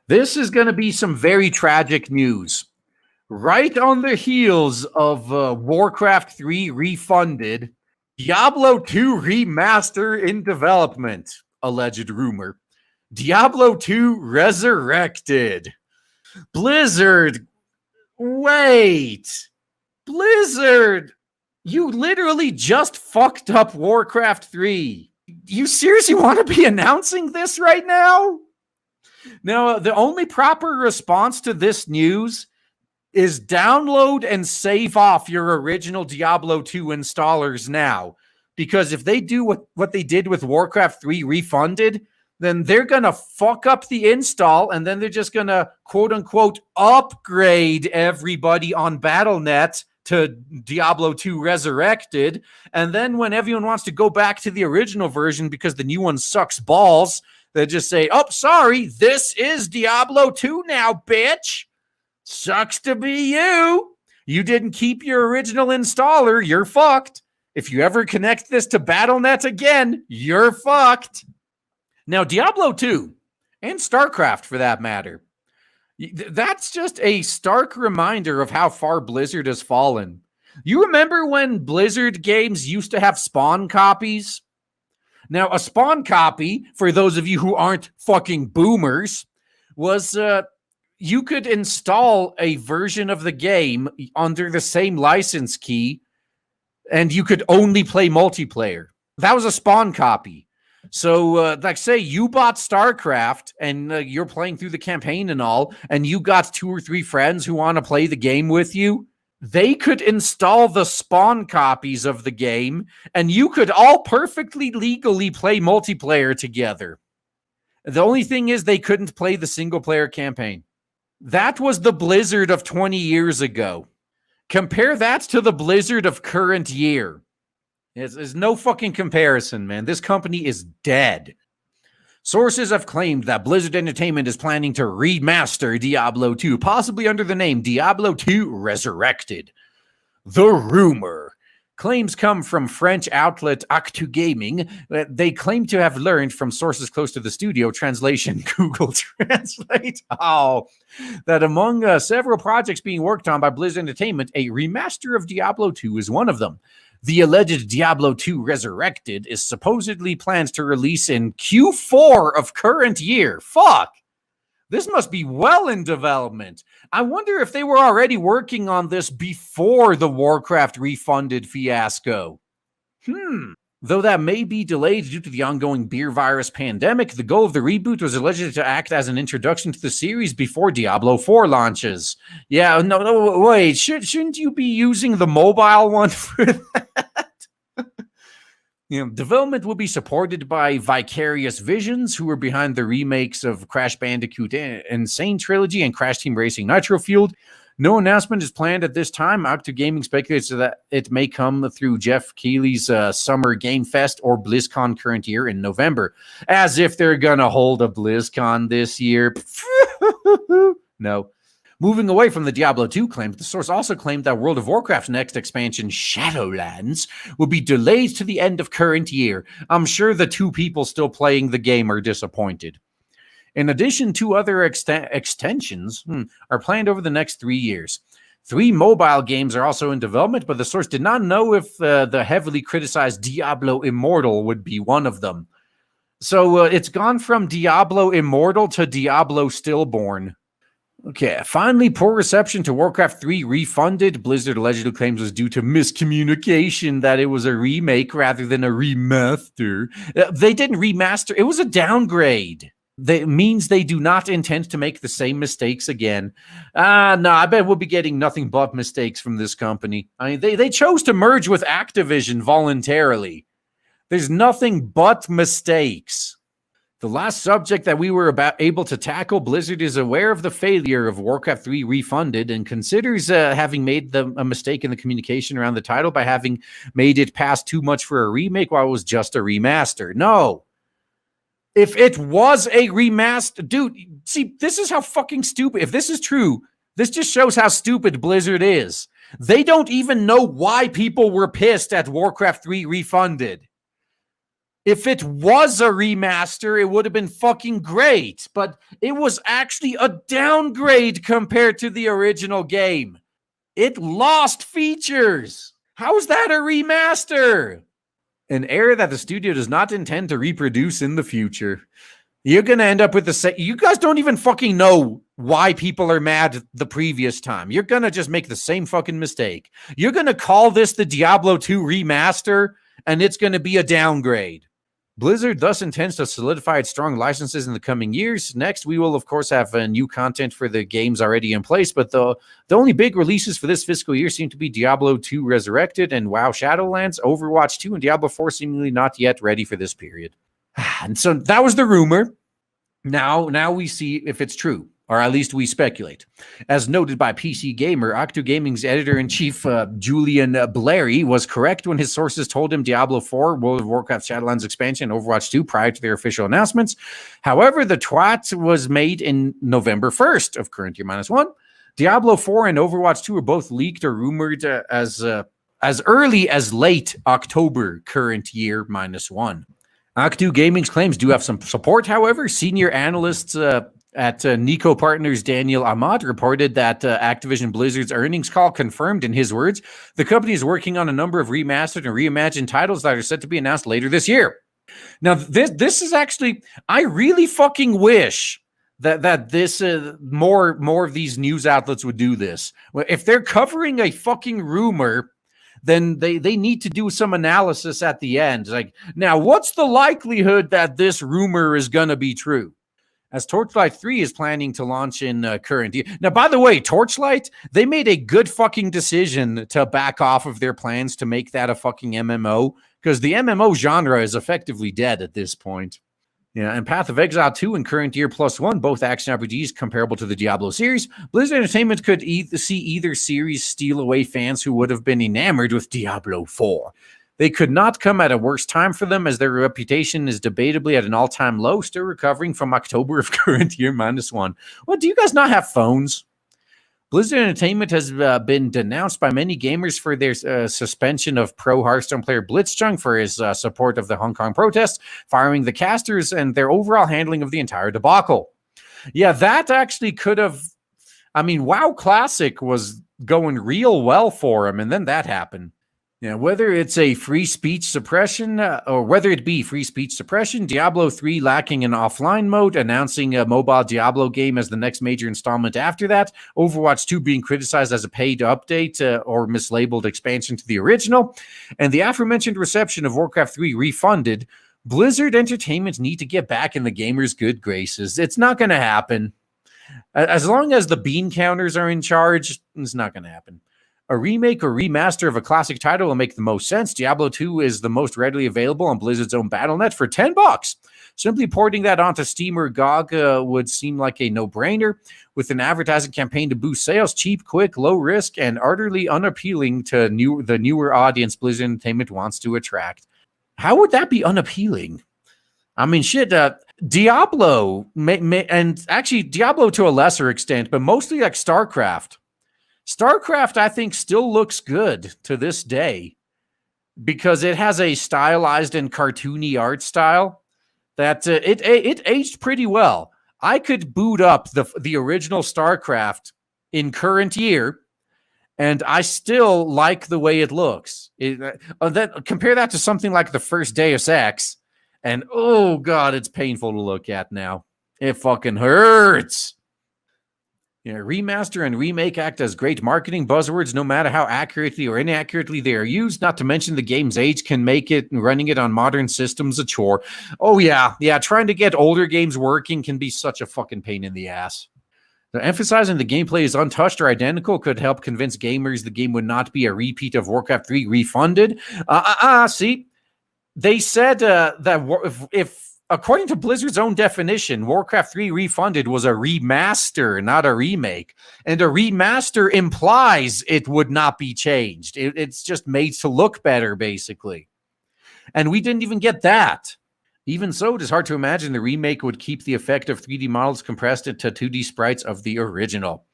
This is going to be some very tragic news. Right on the heels of Warcraft 3 Refunded, Diablo 2 Remaster in development, alleged rumor. Diablo 2 Resurrected. Blizzard, wait. Blizzard, you literally just fucked up Warcraft 3. You seriously want to be announcing this right now? Now, the only proper response to this news is download and save off your original Diablo 2 installers now. Because if they do what they did with Warcraft 3 Refunded, then they're going to fuck up the install, and then they're just going to, quote-unquote, upgrade everybody on Battle.net to Diablo 2 Resurrected. And then when everyone wants to go back to the original version because the new one sucks balls, they just say, oh, sorry, this is Diablo 2 now, bitch. Sucks to be you. You didn't keep your original installer. You're fucked. If you ever connect this to Battle.net again, you're fucked. Now, Diablo 2, and StarCraft for that matter, that's just a stark reminder of how far Blizzard has fallen. You remember when Blizzard games used to have spawn copies? Now, a spawn copy, for those of you who aren't fucking boomers, was you could install a version of the game under the same license key, and you could only play multiplayer. That was a spawn copy. So, like, say you bought StarCraft and you're playing through the campaign and all, and you got 2 or 3 friends who want to play the game with you. They could install the spawn copies of the game, and you could all perfectly legally play multiplayer together. The only thing is they couldn't play the single-player campaign. That was the Blizzard of 20 years ago. Compare that to the Blizzard of current year. There's no fucking comparison, man. This company is dead. Sources have claimed that Blizzard Entertainment is planning to remaster Diablo 2, possibly under the name Diablo 2 Resurrected. The rumor. Claims come from French outlet Actu Gaming. They claim to have learned from sources close to the studio, translation Google Translate, that among several projects being worked on by Blizzard Entertainment, a remaster of Diablo 2 is one of them. The alleged Diablo 2 Resurrected is supposedly planned to release in Q4 of current year. Fuck! This must be well in development. I wonder if they were already working on this before the Warcraft Refunded fiasco. Though that may be delayed due to the ongoing beer virus pandemic, the goal of the reboot was alleged to act as an introduction to the series before Diablo 4 launches. Yeah, no, wait, shouldn't you be using the mobile one for that? Development will be supported by Vicarious Visions, who are behind the remakes of Crash Bandicoot Insane Trilogy and Crash Team Racing Nitro Fueled. No announcement is planned at this time. Actu Gaming speculates that it may come through Jeff Keighley's Summer Game Fest or BlizzCon current year in November. As if they're going to hold a BlizzCon this year. No. Moving away from the Diablo 2 claim, the source also claimed that World of Warcraft's next expansion, Shadowlands, will be delayed to the end of current year. I'm sure the 2 people still playing the game are disappointed. In addition, 2 other extensions are planned over the next 3 years. 3 mobile games are also in development, but the source did not know if the heavily criticized Diablo Immortal would be one of them. So it's gone from Diablo Immortal to Diablo Stillborn. Okay, finally, poor reception to Warcraft 3 Refunded. Blizzard allegedly claims was due to miscommunication, that it was a remake rather than a remaster. They didn't remaster. It was a downgrade. That means they do not intend to make the same mistakes again. No, I bet we'll be getting nothing but mistakes from this company. I mean, they chose to merge with Activision voluntarily. There's nothing but mistakes. The last subject that we were able to tackle, Blizzard is aware of the failure of Warcraft 3 Refunded and considers having made a mistake in the communication around the title by having made it pass too much for a remake while it was just a remaster. No. If it was a remaster, dude, see, this is how fucking stupid. If this is true, this just shows how stupid Blizzard is. They don't even know why people were pissed at Warcraft 3 Refunded. If it was a remaster, it would have been fucking great, but it was actually a downgrade compared to the original game. It lost features. How's that a remaster? An error that the studio does not intend to reproduce in the future. You're going to end up with the same. You guys don't even fucking know why people are mad the previous time. You're going to just make the same fucking mistake. You're going to call this the Diablo 2 remaster, and it's going to be a downgrade. Blizzard thus intends to solidify its strong licenses in the coming years. Next, we will, of course, have new content for the games already in place, but the only big releases for this fiscal year seem to be Diablo 2 Resurrected and WoW Shadowlands. Overwatch 2 and Diablo 4 seemingly not yet ready for this period. And so that was the rumor. Now we see if it's true, or at least we speculate. As noted by PC Gamer, Octo Gaming's editor-in-chief, Julian Blairy, was correct when his sources told him Diablo 4, World of Warcraft Shadowlands expansion, and Overwatch 2 prior to their official announcements. However, the twat was made in November 1st of current year -1. Diablo 4 and Overwatch 2 were both leaked or rumored as early as late October current year -1. Octo Gaming's claims do have some support, however. Senior analysts at Nico Partners Daniel Ahmad reported that Activision Blizzard's earnings call confirmed, in his words, the company is working on a number of remastered and reimagined titles that are set to be announced later this year. Now, this is actually, I really fucking wish that this more of these news outlets would do this. If they're covering a fucking rumor, then they need to do some analysis at the end. Like, now, what's the likelihood that this rumor is going to be true? As Torchlight 3 is planning to launch in current year. Now, by the way, Torchlight, they made a good fucking decision to back off of their plans to make that a fucking MMO, because the MMO genre is effectively dead at this point. Yeah, and Path of Exile 2 and Current Year +1, both action RPGs comparable to the Diablo series. Blizzard Entertainment could see either series steal away fans who would have been enamored with Diablo 4. They could not come at a worse time for them, as their reputation is debatably at an all-time low, still recovering from October of current year -1. Well, do you guys not have phones? Blizzard Entertainment has been denounced by many gamers for their suspension of pro Hearthstone player Blitzchung for his support of the Hong Kong protests, firing the casters, and their overall handling of the entire debacle. Yeah, that actually could have... I mean, WoW Classic was going real well for him, and then that happened. Yeah, whether it's a free speech suppression, or whether it be free speech suppression, Diablo 3 lacking an offline mode, announcing a mobile Diablo game as the next major installment after that, Overwatch 2 being criticized as a paid update or mislabeled expansion to the original, and the aforementioned reception of Warcraft 3 Refunded, Blizzard Entertainment need to get back in the gamers' good graces. It's not going to happen. As long as the bean counters are in charge, it's not going to happen. A remake or remaster of a classic title will make the most sense. Diablo 2 is the most readily available on Blizzard's own Battle.net for $10. Simply porting that onto Steam or GOG would seem like a no-brainer. With an advertising campaign to boost sales, cheap, quick, low risk, and utterly unappealing to the newer audience Blizzard Entertainment wants to attract. How would that be unappealing? I mean, shit, Diablo, and actually Diablo to a lesser extent, but mostly like StarCraft. StarCraft, I think, still looks good to this day because it has a stylized and cartoony art style that it aged pretty well. I could boot up the original StarCraft in current year, and I still like the way it looks. Compare that to something like the first Deus Ex, and oh god, it's painful to look at now. It fucking hurts. Remaster and remake act as great marketing buzzwords, no matter how accurately or inaccurately they are used. Not to mention the game's age can make it running it on modern systems a chore. Oh yeah, trying to get older games working can be such a fucking pain in the ass. Emphasizing the gameplay is untouched or identical could help convince gamers the game would not be a repeat of Warcraft 3 Refunded. See, they said that if according to Blizzard's own definition, Warcraft 3 Refunded was a remaster, not a remake. And a remaster implies it would not be changed. It's just made to look better, basically. And we didn't even get that. Even so, it is hard to imagine the remake would keep the effect of 3D models compressed into 2D sprites of the original.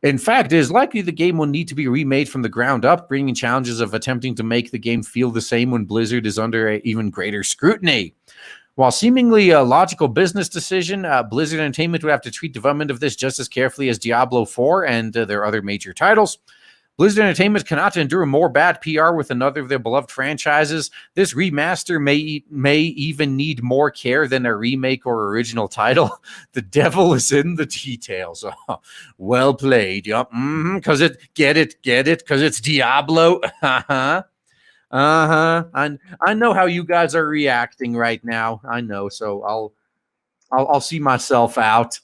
In fact, it is likely the game will need to be remade from the ground up, bringing challenges of attempting to make the game feel the same when Blizzard is under even greater scrutiny. While seemingly a logical business decision, Blizzard Entertainment would have to treat development of this just as carefully as Diablo 4 and their other major titles. Blizzard Entertainment cannot endure more bad PR with another of their beloved franchises. This remaster may even need more care than a remake or original title. The devil is in the details. Oh, well played. Yep. Because get it, because it's Diablo. I know how you guys are reacting right now. I know, so I'll see myself out.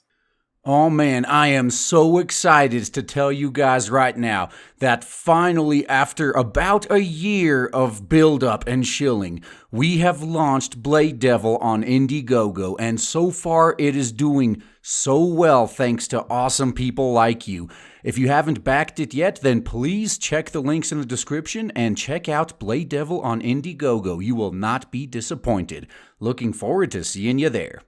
Oh man, I am so excited to tell you guys right now that finally, after about a year of build-up and shilling, we have launched Blade Devil on Indiegogo, and so far it is doing so well thanks to awesome people like you. If you haven't backed it yet, then please check the links in the description and check out Blade Devil on Indiegogo. You will not be disappointed. Looking forward to seeing you there.